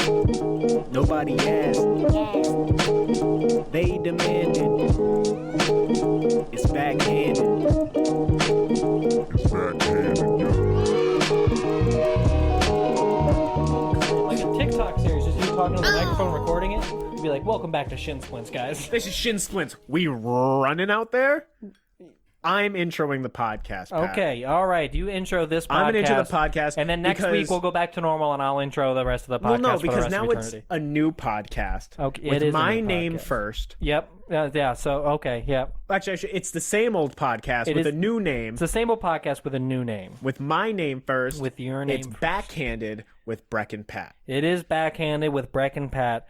Nobody asked. They demanded. It's backhanded. It's backhanded, Like a TikTok series, just you talking to the microphone, recording it. You'd be like, "Welcome back to Shin Splints, guys." This is Shin Splints. We running out there? I'm introing the podcast, Pat. Okay, all right. You intro this podcast. I'm going to intro the podcast. And then next week we'll go back to normal and I'll intro the rest of the podcast. Well, no, for the because rest now of it's eternity. a new podcast. Okay, with it is my a new name podcast. first. Yep. Yeah, so, okay, yep. Actually, it's the same old podcast with a new name. It's the same old podcast with a new name. With my name first. With your name It's first. Backhanded with Brec Pat. It is Backhanded with Brec Pat.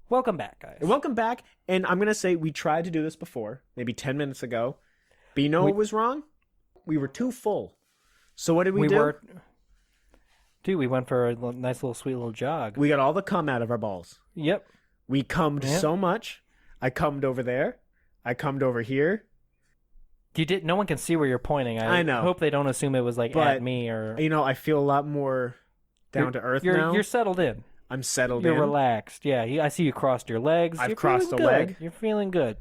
Welcome back, guys. Welcome back. And I'm going to say we tried to do this before, maybe 10 minutes ago. But you know what was wrong? We were too full. So what did we do? Dude, we went for a nice little sweet little jog. We got all the cum out of our balls. Yep. We cummed so much. I cummed over there. I cummed over here. You did. No one can see where you're pointing. I know. Hope they don't assume it was like at me or. You know, I feel a lot more down to earth now. You're settled in. I'm settled in. You're relaxed. Yeah, I see you crossed your legs. I've You're crossed a good. leg. You're feeling good.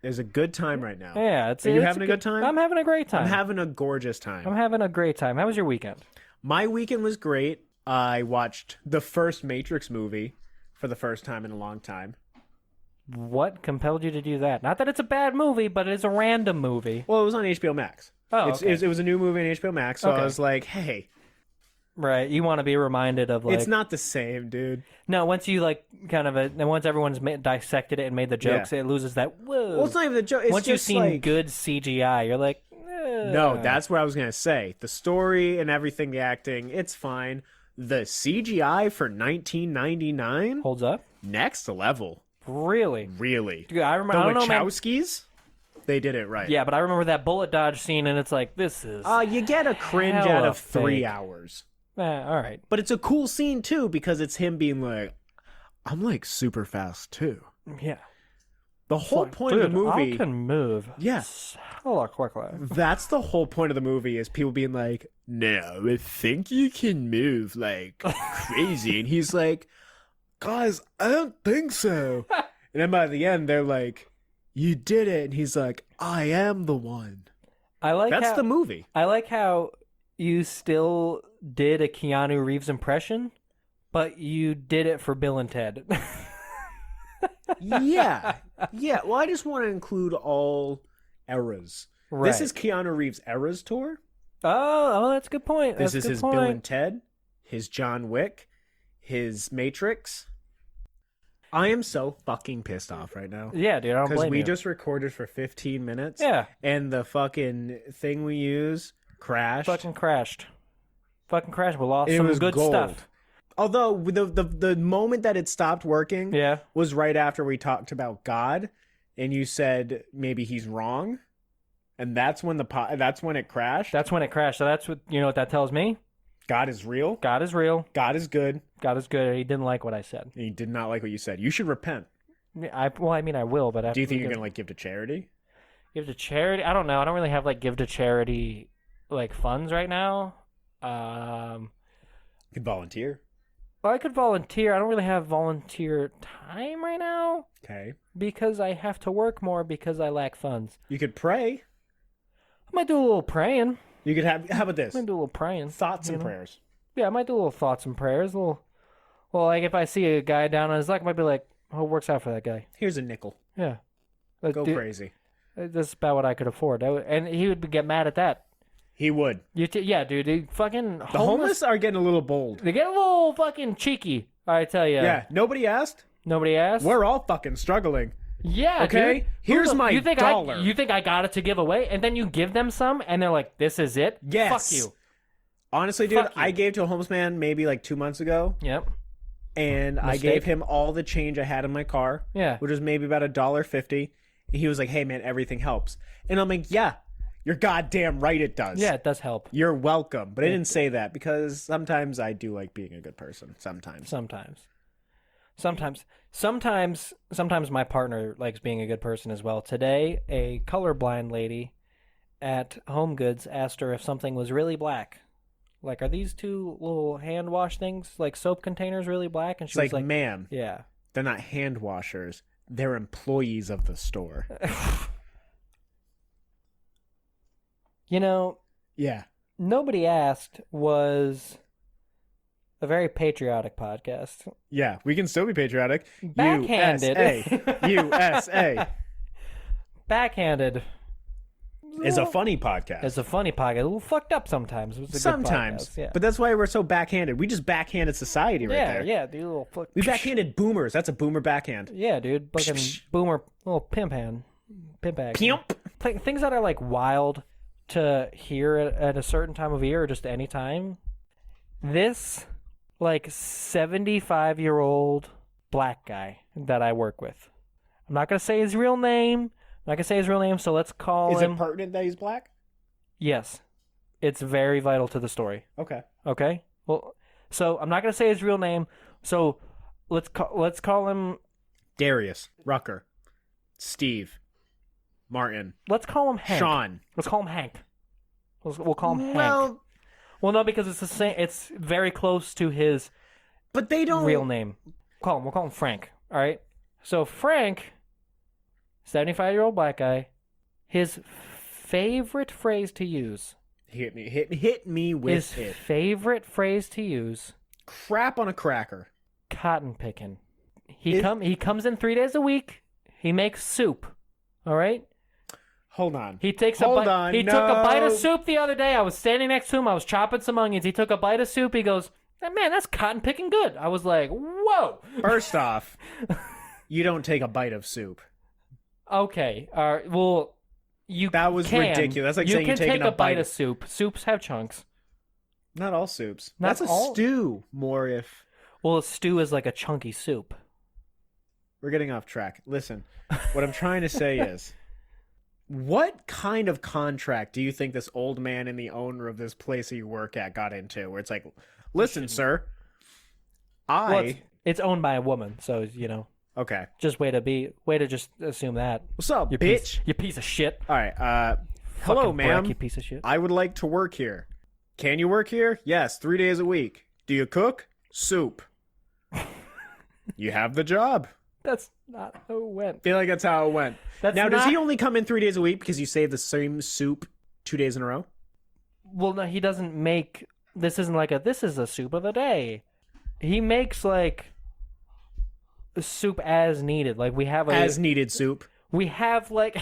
There's a good time right now. Yeah, Are you having a good time? I'm having a great time. I'm having a gorgeous time. I'm having a great time. How was your weekend? My weekend was great. I watched the first Matrix movie for the first time in a long time. What compelled you to do that? Not that it's a bad movie, but it's a random movie. Well, it was on HBO Max. Oh, okay. It was a new movie on HBO Max, so I was like, hey. Right, you want to be reminded of like... It's not the same, dude. No, once you like once everyone's dissected it and made the jokes, it loses that, whoa. Well, it's not even the joke. It's once you've just seen like, good CGI, you're like, No, that's what I was going to say. The story and everything, the acting, it's fine. The CGI for 1999? Holds up? Next level. Really? Really. Dude, I remember. The I don't know, man. Wachowskis? They did it right. Yeah, but I remember that bullet dodge scene, and it's like, this is... You get a cringe hella out of 3 fake. hours. all right. But it's a cool scene, too, because it's him being like, I'm like super fast, too. Yeah. The whole Like, point of the dude, movie... I can move. Yeah. Hella quickly. That's the whole point of the movie, is people being like, no, I think you can move like crazy. And he's like, guys, I don't think so. And then by the end, they're like, you did it. And he's like, I am the one. That's the movie. I like how you still did a Keanu Reeves impression, but you did it for Bill and Ted. Yeah. Yeah. Well, I just want to include all eras. Right. This is Keanu Reeves' Eras tour. Oh, that's a good point. This That's a is good his point. Bill and Ted, his John Wick, his Matrix. I am so fucking pissed off right now. Yeah, dude, I don't Because blame we you. just recorded for 15 minutes. Yeah. And the fucking thing we use crashed. Fucking crashed. We lost It some was good gold. stuff. Although the moment that it stopped working Yeah. was right after we talked about God, and you said maybe he's wrong, and that's when that's when it crashed. That's when it crashed. So that's what what that tells me. God is real. God is real. God is good. God is good. He didn't like what I said. He did not like what you said. You should repent. I will, but Do you think you're gonna give to charity? give to charity? I don't know. I don't really have like give to charity like funds right now. You could volunteer. Well, I could volunteer. I don't really have volunteer time right now Okay. because I have to work more because I lack funds. You could pray. I might do a little praying. You could have. How about this? I might do a little praying. Thoughts and you know? prayers. Yeah, I might do a little thoughts and prayers. Well, like if I see a guy down on his luck, I might be like, "Oh, it works out for that guy." Here's a nickel. Yeah, Go dude, crazy. That's about what I could afford, and he would get mad at that. He would. Yeah, dude. They fucking The homeless are getting a little bold. They get a little fucking cheeky. I tell you. Yeah. Nobody asked. Nobody asked. We're all fucking struggling. Yeah. Okay? Dude. Here's my dollar. You think I got it to give away, and then you give them some, and they're like, "This is it." Yes. Fuck you. Honestly, dude, Fuck you. I gave to a homeless man maybe like 2 months ago, Yep. and I Mistake. gave him all the change I had in my car, Yeah. which was maybe about $1.50. And he was like, "Hey, man, everything helps." And I'm like, "Yeah, you're goddamn right, it does. Yeah, it does help. You're welcome." But I didn't say that because sometimes I do like being a good person. Sometimes. Sometimes my partner likes being a good person as well. Today, a colorblind lady at Home Goods asked her if something was really black Like, are these two little hand wash things, like soap containers, really black? And she It's was like, like, ma'am, yeah. they're not hand washers. They're employees of the store. You know, Yeah. Nobody Asked was a very patriotic podcast. Yeah, we can still be patriotic. Backhanded. USA. USA. Backhanded Is a funny podcast. It's a funny podcast. A little fucked up sometimes. It was a Sometimes. good podcast. Yeah. But that's why we're so backhanded. We just backhanded society right there. Yeah, dude. Little We backhanded boomers. That's a boomer backhand. Yeah, dude. Fucking boomer, little pimp hand. Pimp bag. Pimp. Things that are like wild to hear at a certain time of year or just any time. This, like, 75-year-old black guy that I work with. I'm not going to say his real name. So let's call him... Is it pertinent that he's black? Yes. It's very vital to the story. Okay. Okay? Well, so I'm not going to say his real name. So let's call him... Darius. Rucker. Steve. Martin. Let's call him Hank. Sean. Let's call him Hank. We'll call him Hank. Well, no, because it's the same. It's very close to his but they don't... real name. We'll call him Frank. All right? So Frank, 75-year-old black guy, his favorite phrase to use... Hit me with his it. favorite phrase to use... Crap on a cracker. Cotton picking. He comes in 3 days a week. He makes soup. All right? Hold on. He takes took a bite of soup the other day. I was standing next to him. I was chopping some onions. He took a bite of soup. He goes, man, that's cotton picking good. I was like, whoa. First off, you don't take a bite of soup. Okay. Well, That was ridiculous. That's like saying you're taking a bite of soup. Soups have chunks. Not all soups. Not That's all- a stew, more if... Well, a stew is like a chunky soup. We're getting off track. Listen, what I'm trying to say is, what kind of contract do you think this old man and the owner of this place that you work at got into? Where it's like, listen, sir, it's owned by a woman, so, Okay. just way to just assume that. What's up, You bitch? you piece of shit. All right. Hello, Fucking ma'am. Brec, you piece of shit. I would like to work here. Can you work here? Yes, 3 days a week. Do you cook? Soup. You have the job. That's not how it went. I feel like that's how it went. Does he only come in 3 days a week because you save the same soup 2 days in a row? Well, no, he doesn't make... This isn't like this is a soup of the day. He makes, like, soup as needed. Like, we have As needed soup. We have, like...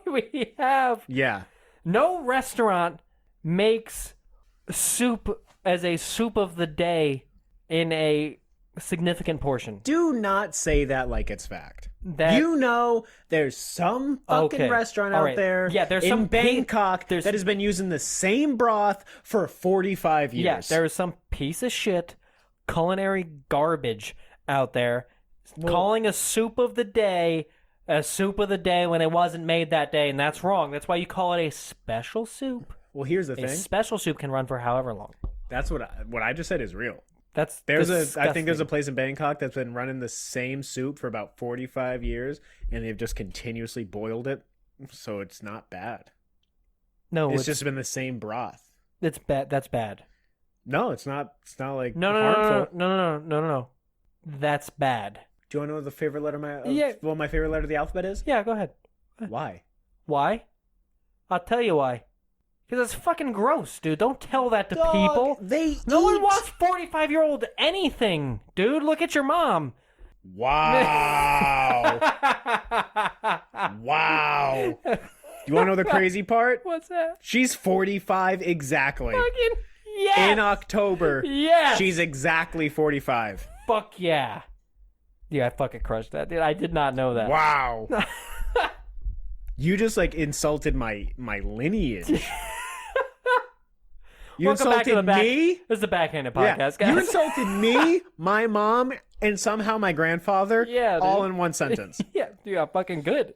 we have... Yeah. No restaurant makes soup as a soup of the day in a significant portion. Do not say that like it's fact. That There's some fucking restaurant out there there's in some Bangkok that has been using the same broth for 45 years. Yeah, there is some piece of shit culinary garbage out there calling a soup of the day when it wasn't made that day, and that's wrong. That's why you call it a special soup. Well, here's the thing. A special soup can run for however long. That's what I just said is real. I think there's a place in Bangkok that's been running the same soup for about 45 years, and they've just continuously boiled it, so it's not bad. No, it's just been the same broth. It's bad. That's bad. No, it's not. It's not like harmful. No. That's bad. Do you want to know the favorite letter my favorite letter of the alphabet is? Yeah, go ahead. Why? Why? I'll tell you why. Because it's fucking gross, dude. Don't tell that to people. No one wants 45-year-old anything, dude. Look at your mom. Wow. Wow. You want to know the crazy part? What's that? She's 45 exactly. Fucking yes. In October. Yes. She's exactly 45. Fuck yeah. Yeah, I fucking crushed that, dude. I did not know that. Wow. You just insulted my lineage. You Welcome back to insulted me. This is the Backhanded Podcast, guys. You insulted me, my mom, and somehow my grandfather. Yeah, dude. All in one sentence. Yeah, dude, I'm fucking good.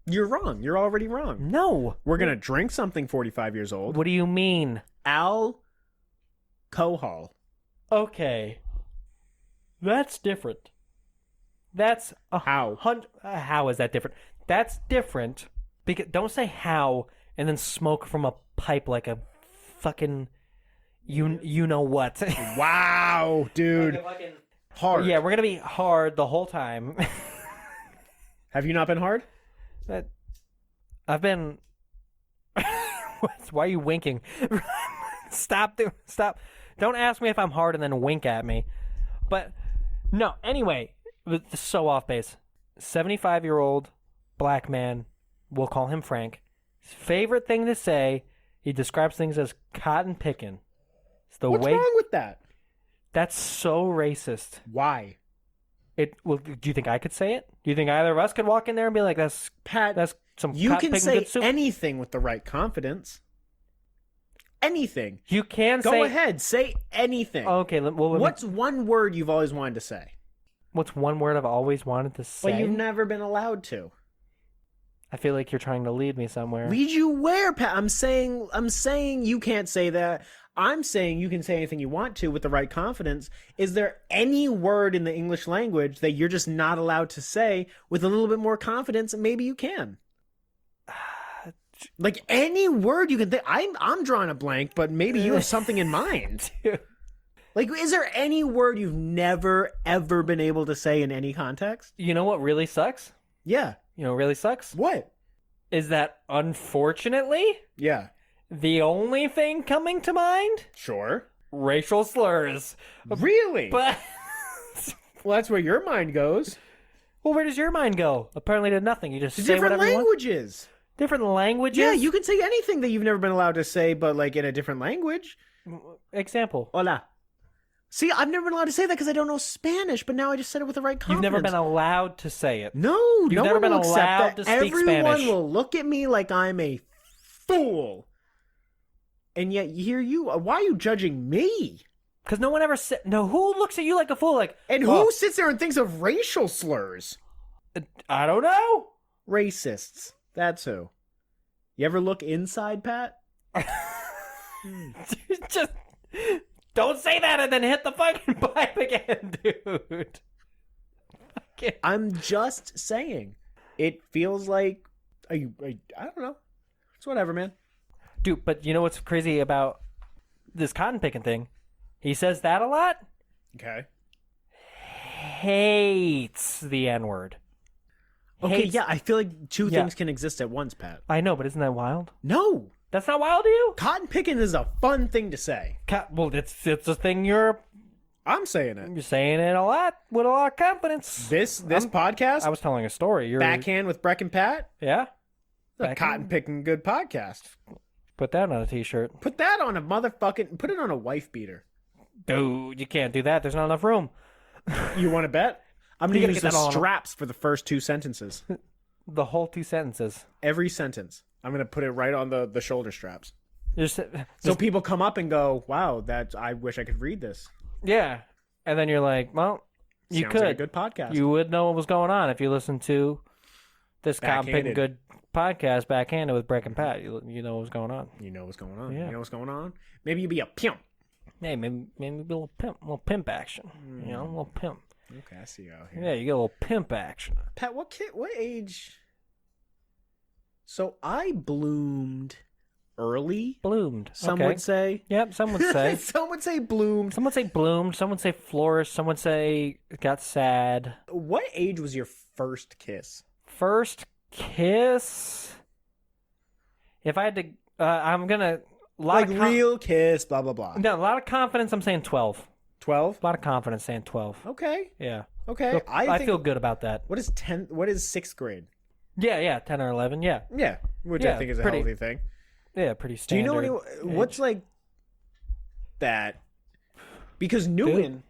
You're wrong. You're already wrong. No. We're gonna drink something 45 years old. What do you mean? Alcohol. Okay. That's different. That's how? How is that different? That's different. Because don't say how and then smoke from a pipe like a fucking You know what? Wow, dude. Hard. Yeah, we're gonna be hard the whole time. Have you not been hard? I've been. Why are you winking? Stop! Don't ask me if I'm hard and then wink at me. But no. Anyway, this is so off base. 75-year-old black man. We'll call him Frank. His favorite thing to say. He describes things as cotton picking. It's the What's way. wrong with that? That's so racist. Why? Well, do you think I could say it? Do you think either of us could walk in there and be like, "That's Pat, that's some you cotton can picking say good soup"? anything with the right confidence. Anything. You can Go say. ahead, say anything. Okay. Well, What's one word you've always wanted to say? what's one word I've always wanted to say? But you've never been allowed to. I feel like you're trying to lead me somewhere. Lead you where, Pat? I'm saying you can't say that. I'm saying you can say anything you want to with the right confidence. Is there any word in the English language that you're just not allowed to say with a little bit more confidence? And maybe you can. Like any word you can think. I'm drawing a blank, but maybe you have something in mind. Like, is there any word you've never ever been able to say in any context? You know what really sucks? Yeah. You know what really sucks? What? Is that unfortunately Yeah. the only thing coming to mind? Sure. Racial slurs. Really? But Well, that's where your mind goes. well, where does your mind go? Apparently to nothing. You just say Different whatever you want. languages. Different languages? Yeah, you can say anything that you've never been allowed to say, but like in a different language. Example. Hola. See, I've never been allowed to say that because I don't know Spanish, but now I just said it with the right confidence. You've never been allowed to say it. No, You've no never one been will accept allowed that. to speak Everyone Spanish. will look at me like I'm a fool. And yet, here you. Why are you judging me? Because no one ever said. No, who looks at you like a fool? Like, And who sits there and thinks of racial slurs? I don't know. Racists. That's who. You ever look inside, Pat? Just don't say that and then hit the fucking pipe again, dude. I'm just saying. It feels like I don't know. It's whatever, man. Dude, but you know what's crazy about this cotton picking thing? He says that a lot. Okay. Hates the N-word. Okay, Hates- yeah, I feel like two things can exist at once, Pat. I know, but isn't that wild? No. That's not wild to you? Cotton picking is a fun thing to say. Well, it's a thing I'm saying it. you're saying it a lot with a lot of confidence. This podcast, I was telling a story. You're Backhand with Brec and Pat, Yeah? a Backhand? cotton picking good podcast. Put that on a t-shirt. Put that on a motherfucking, put it on a wife beater. Dude, you can't do that. There's not enough room. You want to bet? I'm You going to gotta use get the that on a- straps for the first two sentences. The whole two sentences. Every sentence. I'm going to put it right on the shoulder straps. Just So people come up and go, wow, I wish I could read this. yeah. And then you're like, well, you Sounds could. like a good podcast. You would know what was going on if you listened to this cotton picking Backhanded. good podcast, Backhanded with Brec and Pat. You know what was going on. You know what's going on. Yeah. You know what's going on. Maybe you'd be a pimp. Hey, maybe a little pimp action. You know, a little pimp. Okay, I see you out here. Yeah, you get a little pimp action. Pat, what age? So I bloomed early. Bloomed. Some okay. would say. Yep, some would say. Some would say bloomed. Some would say bloomed. Some would say flourished. Some would say got sad. What age was your first kiss? First kiss. If I had to, I'm gonna Like real kiss, blah blah blah. No, a lot of confidence. I'm saying 12. 12. A lot of confidence saying 12. Okay. Yeah. Okay. So I think, feel good about that. What is 10? What is sixth grade? Yeah, 10 or 11. Yeah, Yeah, which Yeah, I think is a pretty healthy thing. yeah, pretty Do you standard. know what's like that? Because Newton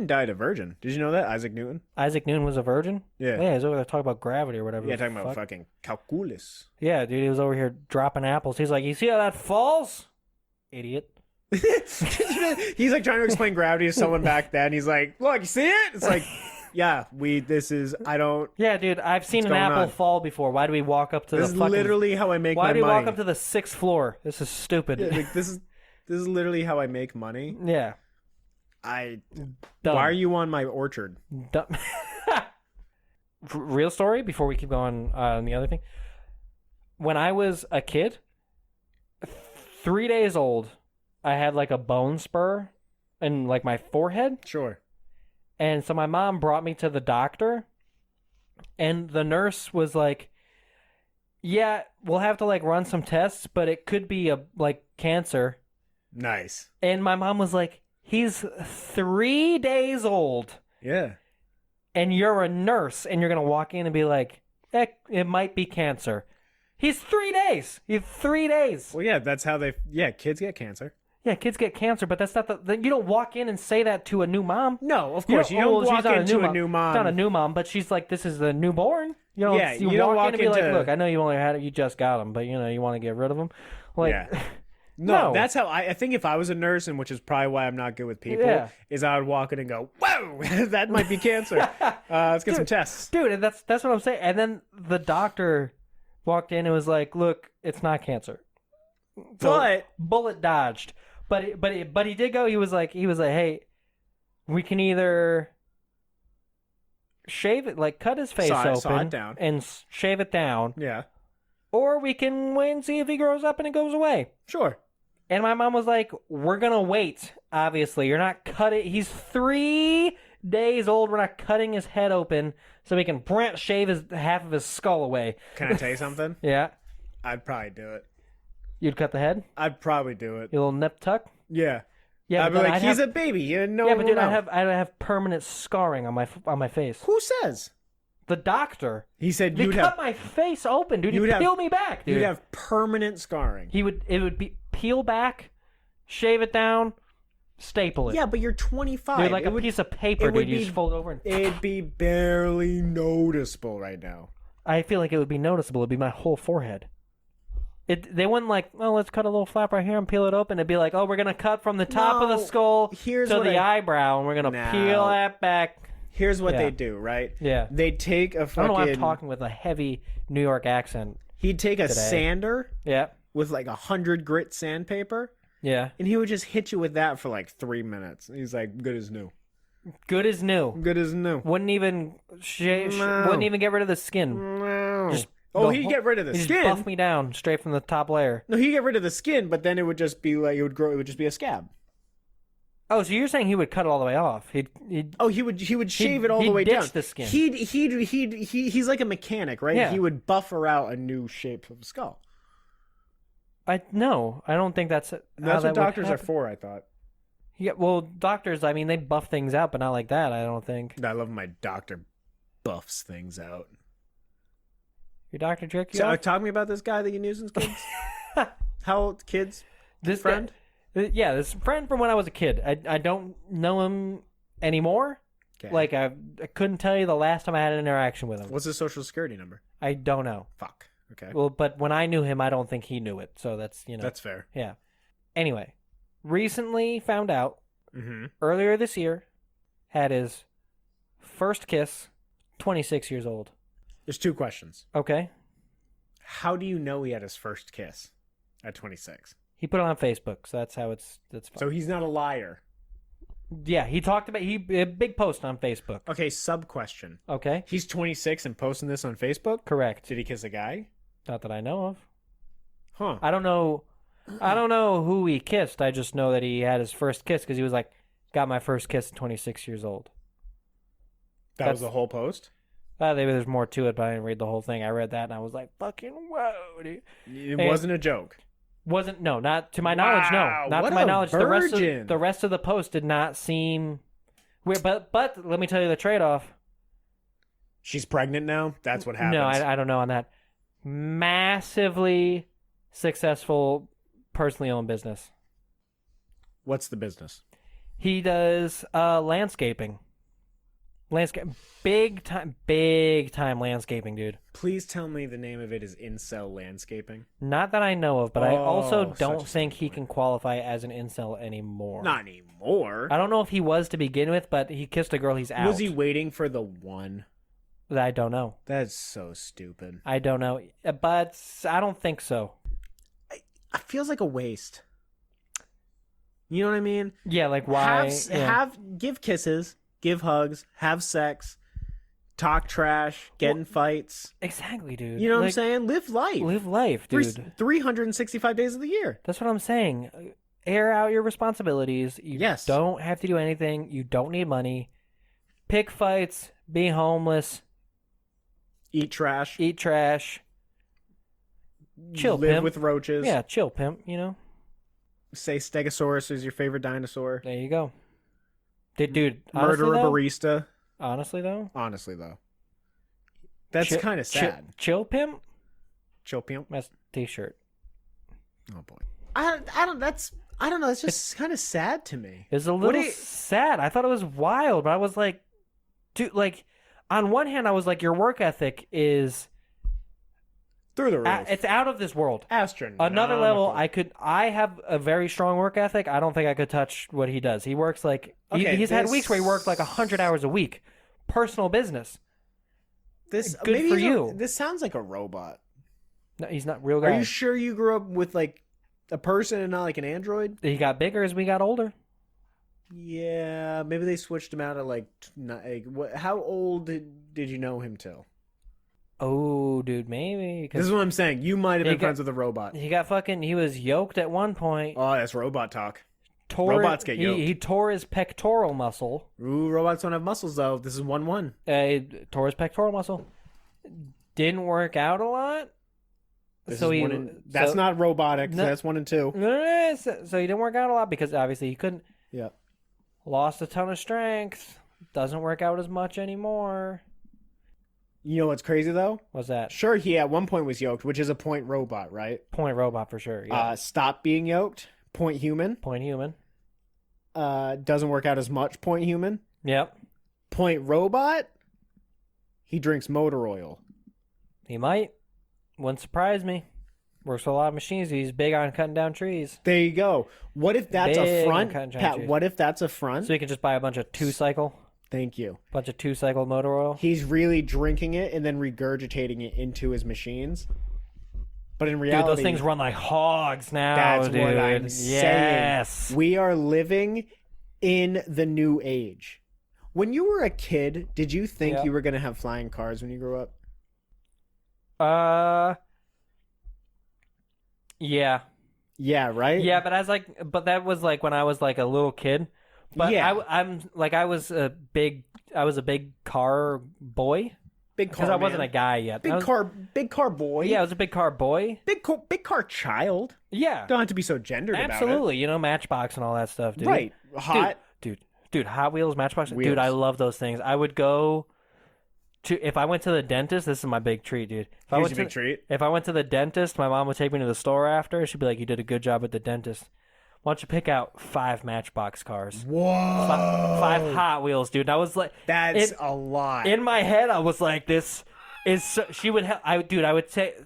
died a virgin. Did you know that? Isaac Newton. Isaac Newton was a virgin? Yeah. Yeah, he's over there talking about gravity or whatever. Yeah, the talking about fuck. fucking calculus. Yeah, dude, he was over here dropping apples. He's like, you see how that falls? Idiot. He's like trying to explain gravity to someone back then. He's like, look, you see it? It's like, yeah, I don't. Yeah, dude, I've seen an going apple on? fall before. Why do we walk up to This the is fucking... literally how I make Why my do we money. walk up to the 6th floor? This is stupid. Yeah, like, this is literally how I make money. Yeah. Dumb. Dumb. Why are you on my orchard? Dumb. Real story before we keep going on the other thing. When I was a kid, 3 days old, I had like a bone spur in like my forehead. Sure. And so my mom brought me to the doctor, and the nurse was like, yeah, we'll have to like run some tests, but it could be like cancer. Nice. And my mom was like, he's 3 days old. Yeah. And you're a nurse, and you're going to walk in and be like, it might be cancer. He's 3 days. He's 3 days. Well, yeah, that's how kids get cancer. Yeah, kids get cancer, but that's not you don't walk in and say that to a new mom. No, of course. You don't walk into a new mom. It's not a new mom, but she's like, this is the newborn. You know, Yeah, you don't walk in and be like, into- look, I know you just got him, but you know, you want to get rid of him. Like, Yeah. No, that's how I think if I was a nurse, and which is probably why I'm not good with people, is I would walk in and go, whoa, that might be cancer. Let's get some tests. Dude, and that's what I'm saying. And then the doctor walked in and was like, look, it's not cancer. But bullet dodged. But he did go. He was like, hey, we can either shave it, like cut his face saw open it down. and shave it down, Yeah. or we can wait and see if he grows up and it goes away. Sure. And my mom was like, we're gonna wait. Obviously, you're not cutting. He's 3 days old. We're not cutting his head open so we can shave half of his skull away. Can I tell you something? Yeah, I'd probably do it. you'd cut the head. I'd probably do it. Your little nip tuck. Yeah. Yeah, I'd but be then like, he's a baby. You know. Yeah, but dude, I'd have permanent scarring on my face. Who says? The doctor. He said They you'd cut have my face open, dude. He'd you'd have- peel me back, dude. you'd have permanent scarring. It would be peel back, shave it down, staple it. Yeah, but you're 25. Dude, like It a would- piece of paper, it would dude. You be- just fold it over and It'd be barely noticeable right now. I feel like it would be noticeable. It'd be my whole forehead. They wouldn't like, oh, let's cut a little flap right here and peel it open. It'd be like, oh, we're gonna cut from the top of the No, skull here's to what the I- eyebrow, and we're gonna No. peel that back. Here's what Yeah. they do, right? Yeah. They take a I don't know why I'm fucking. talking with a heavy New York accent. He'd take a today. sander Yeah. with like 100 grit sandpaper, Yeah. and he would just hit you with that for like 3 minutes. He's like, good as new. Good as new. Good as new. Wouldn't even No. wouldn't even get rid of the skin. No. Just Oh, the he'd whole- get rid of the He skin. just buff me down straight from the top layer. No, he'd get rid of the skin, but then it would just be like, it would grow, it would just be a scab. Oh, so you're saying he would cut it all the way off? He'd Oh, he would shave it all the he'd way ditch down. the skin. He's like a mechanic, right? Yeah. He would buffer out a new shape of the skull. I don't think that's how That's that what would doctors are happen. for, I thought. Yeah, well, doctors, I mean, they buff things out, but not like that. I don't think. I love when my doctor buffs things out. Your doctor trick you So, off? talk to me about this guy that you nuisance kids. How old kids? This friend? Yeah, this friend from when I was a kid. I don't know him anymore. Okay. Like I couldn't tell you the last time I had an interaction with him. What's his social security number? I don't know. Fuck. Okay. Well, but when I knew him, I don't think he knew it. So that's That's fair. yeah. Anyway, recently found out Mm-hmm. earlier this year, had his first kiss, 26 years old. There's two questions. Okay. How do you know he had his first kiss at 26? He put it on Facebook, so that's how that's fine. So he's not a liar. Yeah, he talked about a big post on Facebook. Okay, sub question. Okay. He's 26 and posting this on Facebook? Correct. Did he kiss a guy? Not that I know of. Huh. I don't know who he kissed. I just know that he had his first kiss because he was like, got my first kiss at 26 years old. That was the whole post? Maybe there's more to it, but I didn't read the whole thing. I read that and I was like, fucking whoa, dude. It wasn't a joke. Not to my knowledge, no. Wow, Not what to my a knowledge. virgin. The rest of the post did not seem weird. But let me tell you the trade-off. She's pregnant now? That's what happens. No, I don't know on that. Massively successful, personally owned business. What's the business? He does landscaping. Big time landscaping, dude. Please tell me the name of it is Incel Landscaping. Not that I know of, but I also such don't a think he simple can qualify as an incel anymore. Not anymore. I don't know if he was to begin with, but he kissed a girl. He's out. Was he waiting for the one? I don't know. That's so stupid. I don't know, but I don't think so. It feels like a waste. You know what I mean? Yeah, like why? Give kisses, give hugs, have sex, talk trash, get in fights. Exactly, dude. You know what I'm Like, saying? Live life. Live life, dude. 365 days of the year. That's what I'm saying. air out your responsibilities. You Yes. don't have to do anything. You don't need money. Pick fights. Be homeless. Eat trash. Eat trash. Chill, Live pimp. with roaches. Yeah, chill, pimp. You know. Say Stegosaurus is your favorite dinosaur. There you go. Dude, Murder a honestly, barista. Honestly, though. Honestly, though. That's kind of sad. Chill, pimp. Chill pimp. That's a t-shirt. Oh boy. I don't know. It's just kind of sad to me. It's a little sad. I thought it was wild, but I was like, dude, like, on one hand, I was like, your work ethic is Through the roof. it's out of this world. Astronomical. Another level, I have a very strong work ethic. I don't think I could touch what he does. He works like he's had weeks where he worked like 100 hours a week. Personal business. This Good maybe for you. This sounds like a robot. No, he's not a real guy. Are you sure you grew up with like a person and not like an android? He got bigger as we got older. Yeah, maybe they switched him out at how old did you know him till? Oh, dude, maybe. This is what I'm saying. You might have been friends with a robot. He was yoked at one point. Oh, that's robot talk. Robots get yoked. He tore his pectoral muscle. Ooh, robots don't have muscles though. This is 1-1. Tore his pectoral muscle. Didn't work out a lot. That's not robotic. No, that's 1 and 2. So he didn't work out a lot because obviously he couldn't. Yeah. Lost a ton of strength. Doesn't work out as much anymore. You know what's crazy though? What's that? Sure, he at one point was yoked, which is a point robot, right? Point robot for sure. Yeah. Stop being yoked. Point human. Point human. Doesn't work out as much. Point human. Yep. Point robot. He drinks motor oil. He might. Wouldn't surprise me. Works with a lot of machines. He's big on cutting down trees. There you go. What if that's a front, Pat? What if that's a front? So he can just buy a bunch of 2-cycle. Thank you. Bunch of 2-cycle motor oil. He's really drinking it and then regurgitating it into his machines. But in reality, dude, those things run like hogs now. That's dude. what I'm yes. saying. We are living in the new age. When you were a kid, did you think you were going to have flying cars when you grew up? Yeah. Yeah, right? Yeah, but that was like when I was like a little kid. But yeah. I was a big car boy. Big car, because I wasn't a guy yet. Big car boy. Yeah, I was a big car boy. Big car child. Yeah. Don't have to be so gendered about it. Absolutely. You know, Matchbox and all that stuff, dude. Right. Hot. Dude, Hot Wheels, Matchbox. Wheels. Dude, I love those things. I would go if I went to the dentist, this is my big treat, dude. Here's your big treat. If I went to the dentist, my mom would take me to the store after. She'd be like, "You did a good job at the dentist. Why don't you pick out 5 Matchbox cars?" Whoa. 5 Hot Wheels, dude. And I was like, that's a lot. In my head, I was like, this is so, she would I would take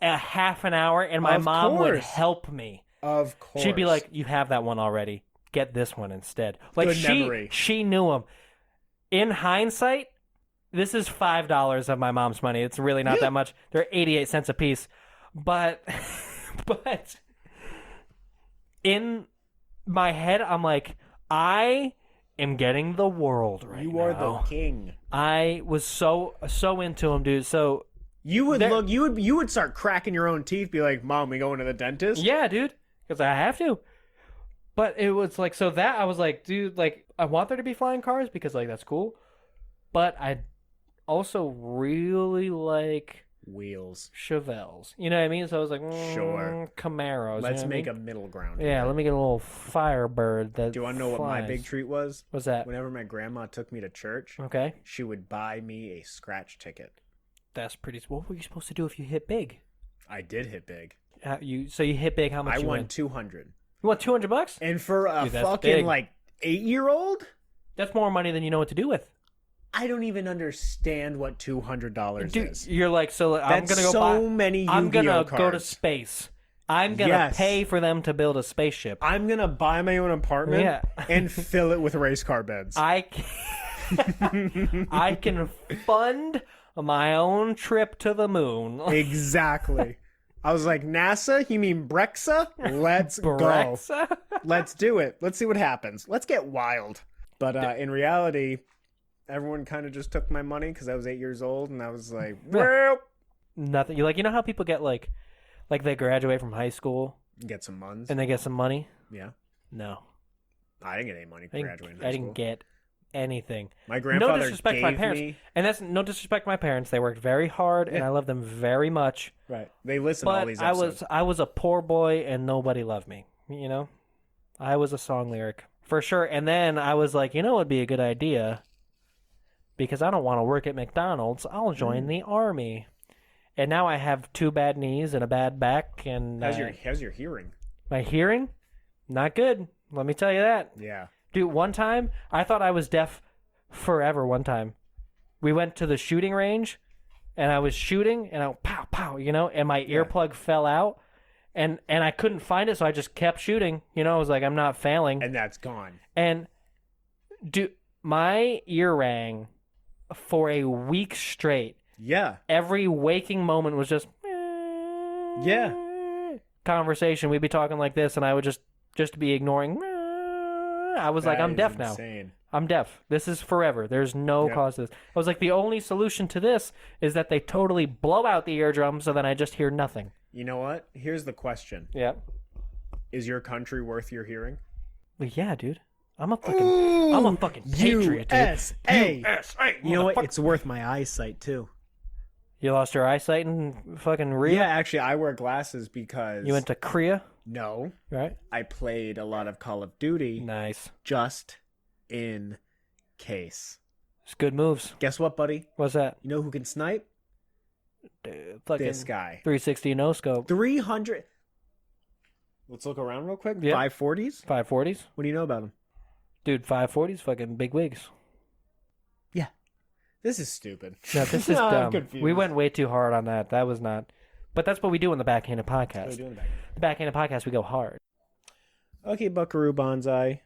a half an hour and my mom would help me. Of course. She'd be like, "You have that one already. Get this one instead." Like good memory. She knew him. In hindsight, this is $5 of my mom's money. It's really not that much. They're 88 cents a piece. But in my head, I'm like, I am getting the world right now. You are the king. I was so into him, dude. So you would you would start cracking your own teeth, be like, "Mom, we going to the dentist?" Yeah, dude, because I have to. But it was like, so that I was like, dude, like, I want there to be flying cars because like that's cool. But I also really like wheels, Chevelles. You know what I mean? So I was like, sure, Camaros. Let's make a middle ground. Yeah, let me get a little Firebird. That do you want to know what my big treat was? What's that? Whenever my grandma took me to church, okay, she would buy me a scratch ticket. That's pretty. What were you supposed to do if you hit big? I did hit big. You hit big. How much? I you won win? $200. You want $200? And for a fucking big. like 8-year-old, that's more money than you know what to do with. I don't even understand what $200 is. You're like, so I'm gonna go so many Yu-Gi-Oh! I'm gonna cards. go to space. I'm gonna pay for them to build a spaceship. I'm gonna buy my own apartment and fill it with race car beds. I can fund my own trip to the moon. Exactly. I was like, NASA? You mean Brexa? Let's go. Let's do it. Let's see what happens. Let's get wild. But in reality, everyone kind of just took my money because I was 8 years old, and I was like, well, nothing. You know how people get like they graduate from high school Get some muns. And they get some money? Yeah. No. I didn't get any money for graduating high I school. didn't get anything. My grandfather no disrespect to my gave parents. me... And that's no disrespect to my parents. They worked very hard, and I love them very much. Right. They listen to all these But episodes. I was a poor boy, and nobody loved me. I was a song lyric. For sure. And then I was like, what would be a good idea? Because I don't want to work at McDonald's. I'll join the army. And now I have 2 bad knees and a bad back. And How's your hearing? my hearing? Not good. Let me tell you that. Yeah. Dude, one time, I thought I was deaf forever one time. We went to the shooting range, and I was shooting, and I pow, pow, and my earplug fell out, and I couldn't find it, so I just kept shooting. I was like, I'm not failing. And that's gone. And, dude, my ear rang for a week straight. Yeah. Every waking moment was just... Yeah. Conversation. We'd be talking like this, and I would just be ignoring... I was like, I'm deaf now. I'm deaf. This is forever. There's no cause to this. I was like, the only solution to this is that they totally blow out the eardrum so then I just hear nothing. You know what? Here's the question. Yeah. Is your country worth your hearing? Well, yeah, dude. I'm a fucking patriot, dude. USA. USA. You know what? It's worth my eyesight, too. You lost your eyesight in fucking Rio? Yeah, actually, I wear glasses because... You went to Korea? No. Right? I played a lot of Call of Duty. Nice. Just in case. It's good moves. Guess what, buddy? What's that? You know who can snipe? Dude, fucking This guy. 360 no scope. 300... Let's look around real quick. Yeah. 540s? 540s? What do you know about them? Dude, 540s, fucking big wigs. Yeah. This is stupid. No, this is I'm dumb. confused. We went way too hard on that. That was not... But that's what we do in the Backhanded Podcast. The Backhanded Podcast, we go hard. Okay, Buckaroo Banzai.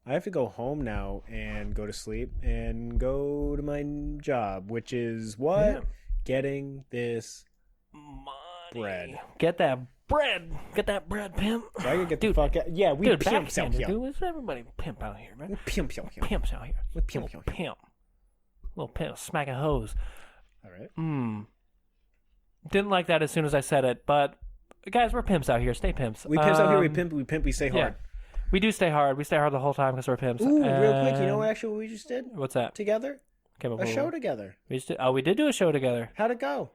I have to go home now and go to sleep and go to my job, which is what? Yeah. Getting this Money. bread. Get that bread. Get that bread, pimp. So I can get Dude, the fuck out. Yeah, we Dude, pimps out Backhanded, here. dude. It's everybody pimp out here, man. Pimps out here. Pimps out here. We pimp Little out here. pimp. Little pimp smacking hose. All right. Didn't like that as soon as I said it, but guys, we're pimps out here. Stay pimps. We pimps out here. We pimp. We stay hard. Yeah. We do stay hard. We stay hard the whole time because we're pimps. Ooh, real quick. You know what? Actually, what we just did What's that? together? Okay, A show together. we did do a show together. How'd it go?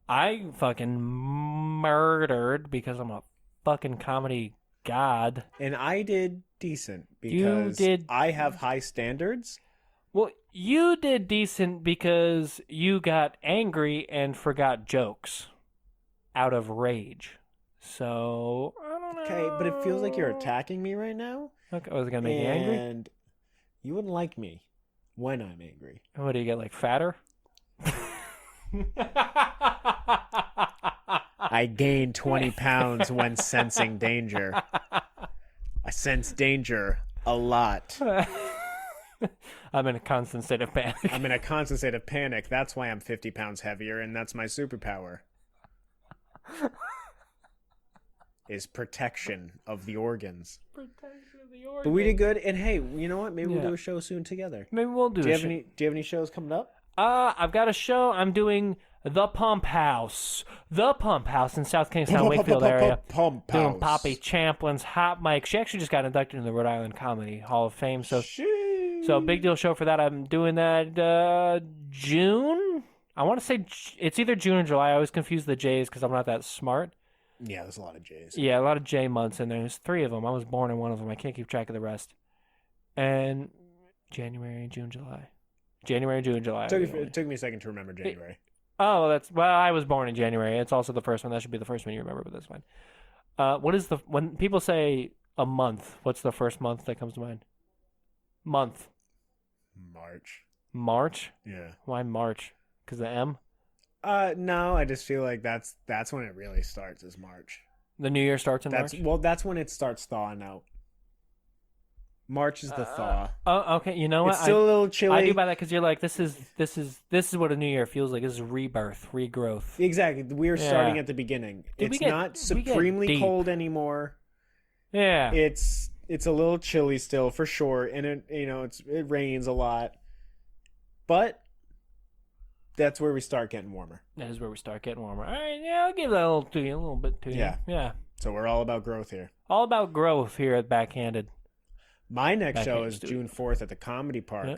I fucking murdered because I'm a fucking comedy god. And I did decent because I have high standards. Well, you did decent because you got angry and forgot jokes out of rage. So, I don't know. Okay, but it feels like you're attacking me right now. Okay, was it going to make you angry? And you wouldn't like me when I'm angry. What do you get, like fatter? I gain 20 pounds when sensing danger. I sense danger a lot. I'm in a constant state of panic. I'm in a constant state of panic. That's why I'm 50 pounds heavier, and that's my superpower. Is protection of the organs. Protection of the organs. But we did good, and hey, you know what? Maybe we'll do a show soon together. Maybe we'll do. Do you have any shows coming up? I've got a show. I'm doing the Pump House in South Kingstown, Wakefield area. Pump Doing House. Poppy Champlin's hot mic. She actually just got inducted in the Rhode Island Comedy Hall of Fame. So big deal show for that. I'm doing that June. I want to say it's either June or July. I always confuse the J's because I'm not that smart. Yeah, there's a lot of J's. Yeah, a lot of J months in there. There's 3 of them. I was born in one of them. I can't keep track of the rest. And January, June, July. January, June, July. It took me a second to remember January. I was born in January. It's also the first one. That should be the first one you remember, but that's fine. When people say a month, what's the first month that comes to mind? Month. March. March? Yeah. Why March? Because the M? No, I just feel like that's when it really starts is March. The new year starts in March? Well, that's when it starts thawing out. March is the thaw. Oh, okay. You know what? It's still a little chilly. I do buy that because you're like, this is what a new year feels like. This is rebirth, regrowth. Exactly. We're starting at the beginning. Dude, it's not supremely cold anymore. Yeah. It's a little chilly still for sure, and it rains a lot, but that's where we start getting warmer. That is where we start getting warmer. All right, yeah, I'll give that a little bit to you. Yeah. Yeah. So we're all about growth here. All about growth here at Backhanded. My next show Backhanded is Studio. June 4th at the Comedy Park Yeah.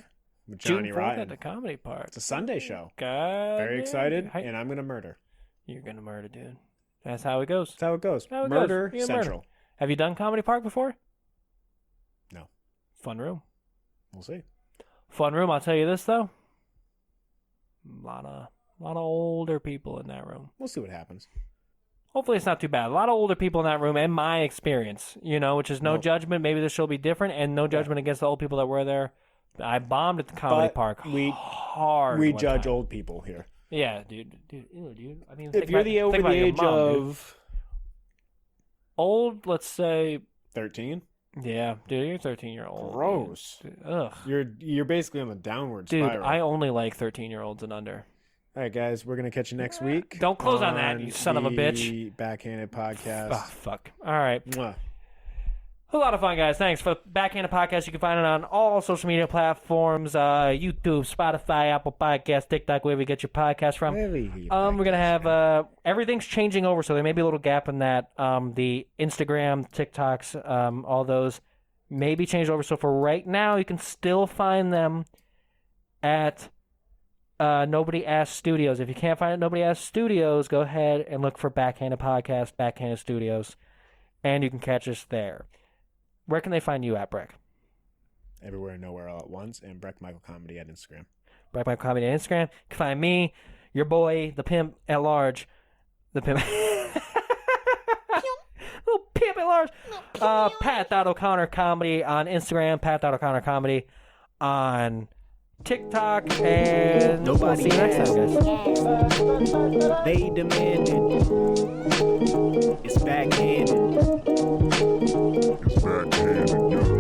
with Johnny June 4th Rotten. at the Comedy Park. It's a Sunday show. God, Very excited, Hey, and I'm going to murder. you're gonna murder, dude. That's how it goes. That's how it goes. How it Murder goes. You're gonna Central. murder. Have you done Comedy Park before? No. Fun room. We'll see. Fun room. I'll tell you this though. A lot of older people in that room. We'll see what happens. Hopefully it's not too bad. A lot of older people in that room, in my experience, which is no Nope. judgment. Maybe this show will be different, and no judgment against the old people that were there. I bombed at the Comedy But Park we- hard. We one judge time. old people here. Yeah, dude. Ew, dude. I mean, If think you're about- over think the about your age mom, dude. of Old, let's say, 13, yeah, dude, you're 13-year-old. gross. Dude. Ugh. You're basically on the downward Dude, spiral. I only like 13-year-olds and under. All right, guys, we're gonna catch you next week. Don't close on that, you son of a bitch. the Backhanded Podcast. Ah, fuck. All right. Mwah. A lot of fun, guys. Thanks for the Backhanded Podcast. You can find it on all social media platforms: YouTube, Spotify, Apple Podcasts, TikTok, wherever you get your podcast from. We're gonna have everything's changing over, so there may be a little gap in that. The Instagram, TikToks, all those may be changed over. So for right now, you can still find them at Nobody Asked Studios. If you can't find it, Nobody Asked Studios, go ahead and look for Backhanded Podcast, Backhanded Studios, and you can catch us there. Where can they find you at, Brec? Everywhere and Nowhere All at Once, and Brec Michael Comedy at Instagram. Brec Pat Comedy on Instagram. You can find me, your boy, the pimp at large. The pimp. Little pimp at large. Pat.O'Connor Comedy on Instagram. Pat.O'Connor Comedy on TikTok. And we'll see you next time, guys. They demanded. It's backhanded. It's backhanded, yo.